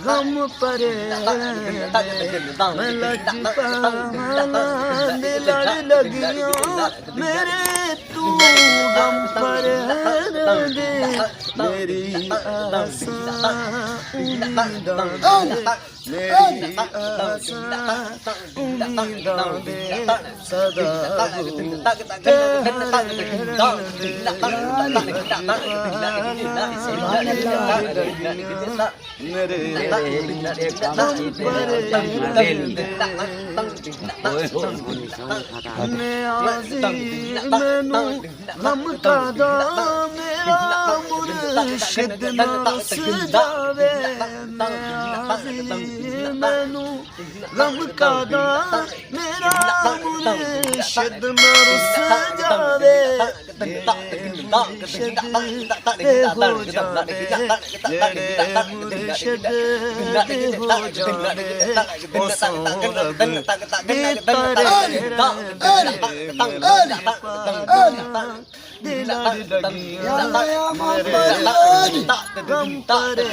गम परे मैं लजपाला दे लड़ लगिया मेरे तू गम परे दे मेरी आसा उम्मीदां दे मेरी आसा उम्मीदां दे सदा मेरे मैनू गम कादा मेरा मुर्शिद नास जावे मैनू गम कादा मेरा मुर्शिद नास जावे मुर्शिद हो जावे मुर्शिद हो जावे ओ सौरभ दिलार लगिया मेरे गम परे